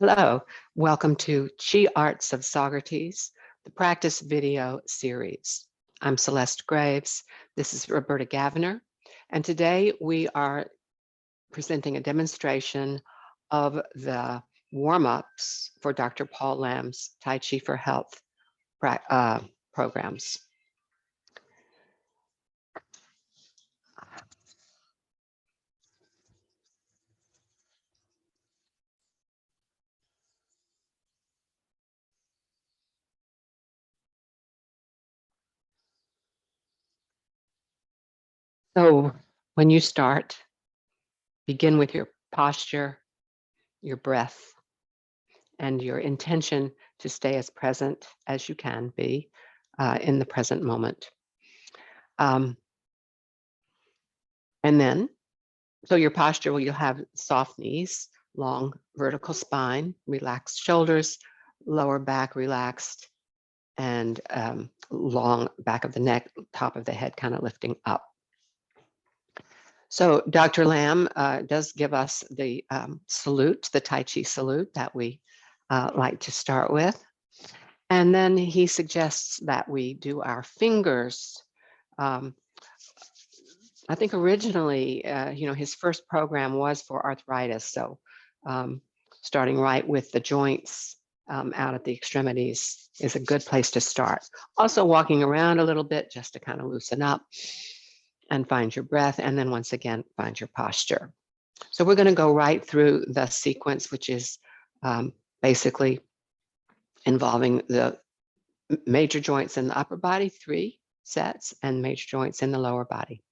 Hello, welcome to Chi Arts of Socrates, the practice video series. I'm Celeste Graves. This is Roberta Gaviner, and today we are presenting a demonstration of the warm-ups for Dr. Paul Lamb's Tai Chi for Health programs. So when you start, begin with your posture, your breath, and your intention to stay as present as you can be in the present moment. And then, so your posture, well, you'll have soft knees, long vertical spine, relaxed shoulders, lower back relaxed, and long back of the neck, top of the head kind of lifting up. So Dr. Lamb does give us the salute, the Tai Chi salute that we like to start with. And then he suggests that we do our fingers. I think originally, his first program was for arthritis. So starting right with the joints out at the extremities is a good place to start. Also walking around a little bit just to kind of loosen up and find your breath. And then once again, find your posture. So we're going to go right through the sequence, which is basically involving the major joints in the upper body, 3 sets, and major joints in the lower body.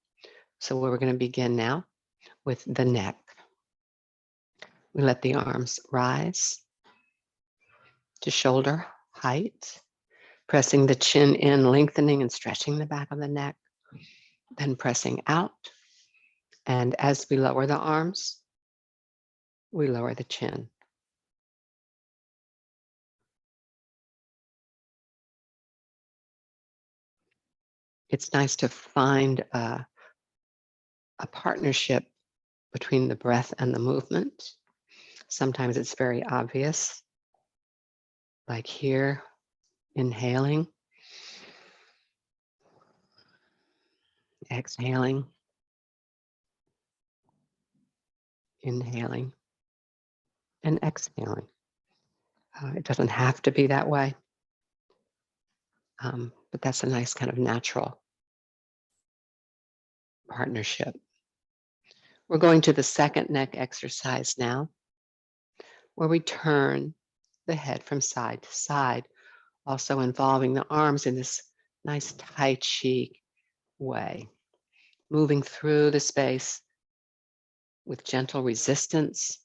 So we're going to begin now with the neck. We let the arms rise to shoulder height, pressing the chin in, lengthening and stretching the back of the neck, then pressing out. And as we lower the arms, we lower the chin. It's nice to find a partnership between the breath and the movement. Sometimes it's very obvious, like here, inhaling, exhaling, inhaling, and exhaling. It doesn't have to be that way, but that's a nice kind of natural partnership. We're going to the second neck exercise now, where we turn the head from side to side, also involving the arms in this nice Tai Chi way, moving through the space with gentle resistance,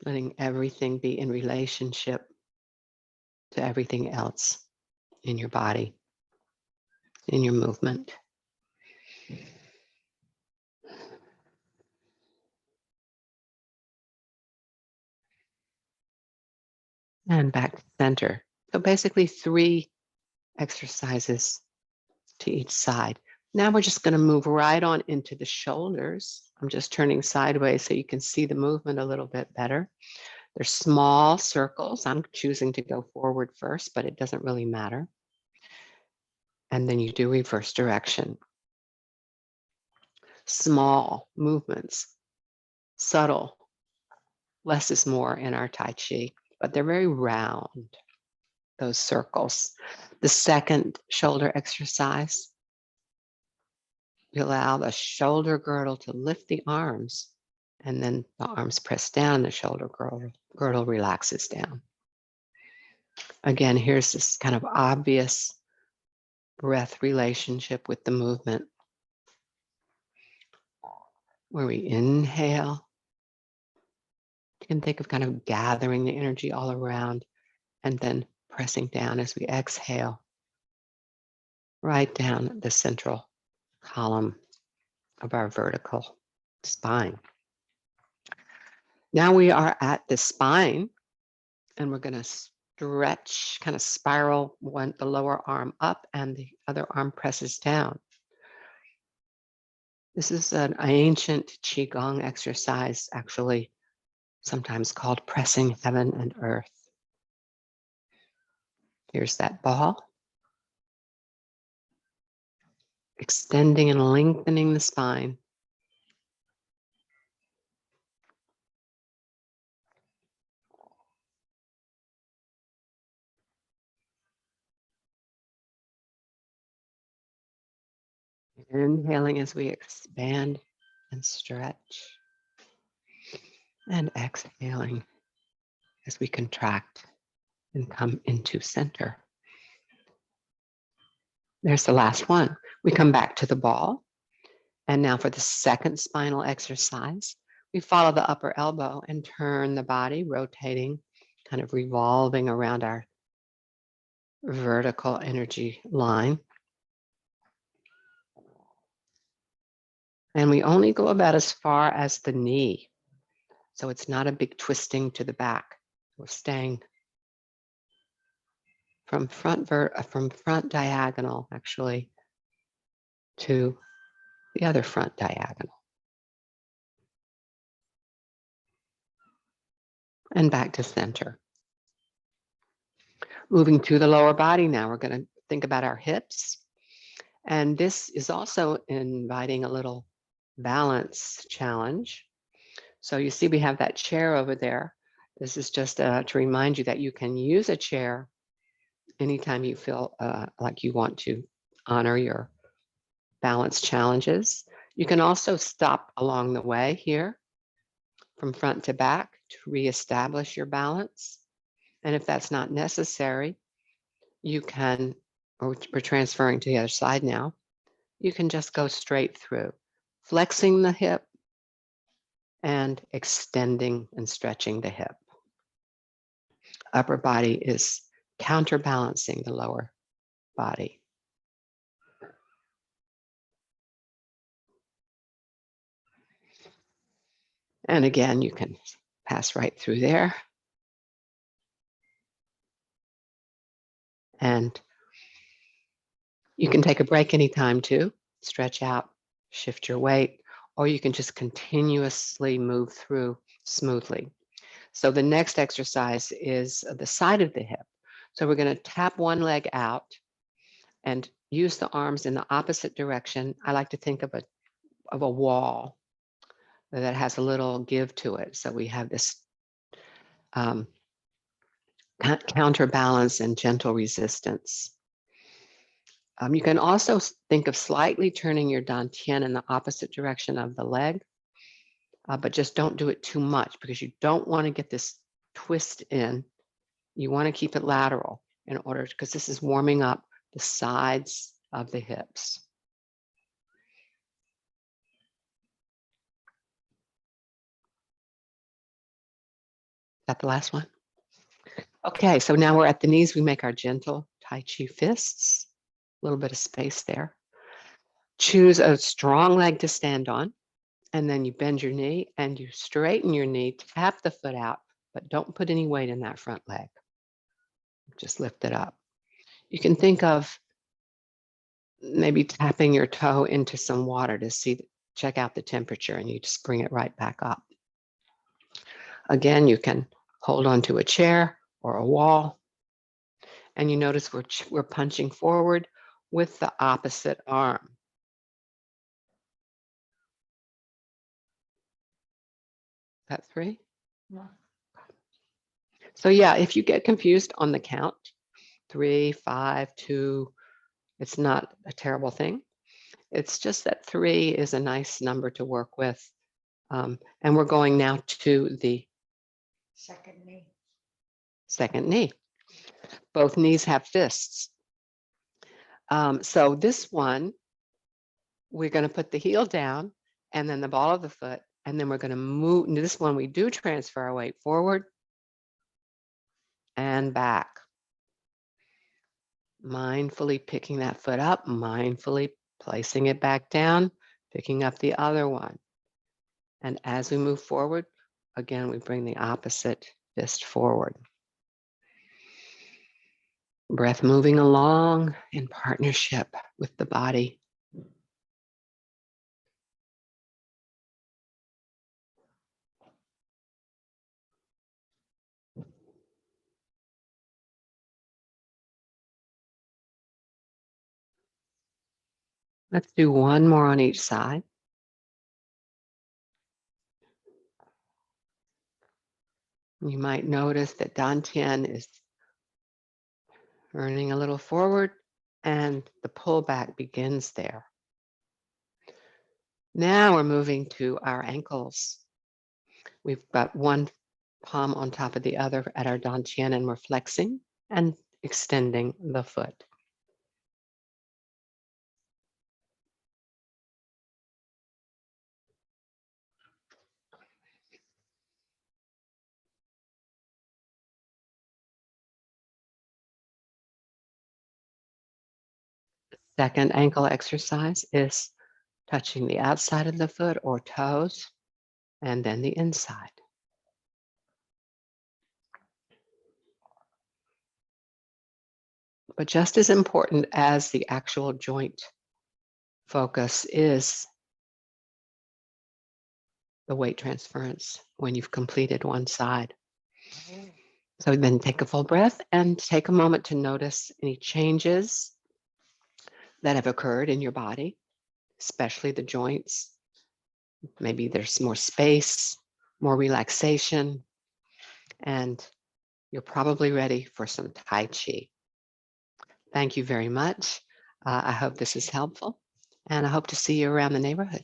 letting everything be in relationship to everything else in your body, in your movement. And back to center. So basically 3 exercises to each side. Now we're just going to move right on into the shoulders. I'm just turning sideways so you can see the movement a little bit better. They're small circles. I'm choosing to go forward first, but it doesn't really matter. And then you do reverse direction. Small movements, subtle. Less is more in our Tai Chi, but they're very round, those circles. The second shoulder exercise, you allow the shoulder girdle to lift the arms, and then the arms press down, the shoulder girdle relaxes down. Again, here's this kind of obvious breath relationship with the movement, where we inhale. You can think of kind of gathering the energy all around and then pressing down as we exhale, right down the central column of our vertical spine. Now we are at the spine, and we're going to stretch, kind of spiral the lower arm up and the other arm presses down. This is an ancient Qigong exercise, actually sometimes called pressing heaven and earth. Here's that ball, extending and lengthening the spine. Inhaling as we expand and stretch, and exhaling as we contract and come into center. There's the last one. We come back to the ball. And now for the second spinal exercise, we follow the upper elbow and turn the body, rotating, kind of revolving around our vertical energy line. And we only go about as far as the knee. So it's not a big twisting to the back. We're staying from front diagonal, actually, to the other front diagonal. And back to center. Moving to the lower body now, we're going to think about our hips. And this is also inviting a little balance challenge. So you see we have that chair over there. This is just to remind you that you can use a chair anytime you feel like you want to honor your balance challenges. You can also stop along the way here from front to back to reestablish your balance. And if that's not necessary, you can, or we're transferring to the other side now, you can just go straight through, flexing the hip and extending and stretching the hip. Upper body is counterbalancing the lower body. And again, you can pass right through there. And you can take a break anytime too, stretch out, shift your weight, or you can just continuously move through smoothly. So the next exercise is the side of the hip. So we're going to tap one leg out and use the arms in the opposite direction. I like to think of a wall that has a little give to it. So we have this counterbalance and gentle resistance. You can also think of slightly turning your dantian in the opposite direction of the leg, but just don't do it too much because you don't want to get this twist in. You want to keep it lateral in order, because this is warming up the sides of the hips. Is that the last one? Okay, so now we're at the knees. We make our gentle Tai Chi fists, a little bit of space there. Choose a strong leg to stand on, and then you bend your knee and you straighten your knee, tap the foot out, but don't put any weight in that front leg. Just lift it up. You can think of maybe tapping your toe into some water to check out the temperature, and you just bring it right back up. Again, you can hold onto a chair or a wall, and you notice we're punching forward with the opposite arm. Is that 3? Yeah. So yeah, if you get confused on the count, 3, 5, 2, it's not a terrible thing. It's just that 3 is a nice number to work with. And we're going now to the second knee. Second knee. Both knees have fists. So this one, we're going to put the heel down and then the ball of the foot, and then we're going to move. This one, we do transfer our weight forward and back. Mindfully picking that foot up, mindfully placing it back down, picking up the other one. And as we move forward, again, we bring the opposite fist forward. Breath moving along in partnership with the body. Let's do one more on each side. You might notice that dantian is turning a little forward and the pullback begins there. Now we're moving to our ankles. We've got one palm on top of the other at our dantian and we're flexing and extending the foot. Second ankle exercise is touching the outside of the foot or toes, and then the inside. But just as important as the actual joint focus is the weight transference when you've completed one side. So then take a full breath and take a moment to notice any changes that have occurred in your body, especially the joints. Maybe there's more space, more relaxation, and you're probably ready for some Tai Chi. Thank you very much. I hope this is helpful, and I hope to see you around the neighborhood.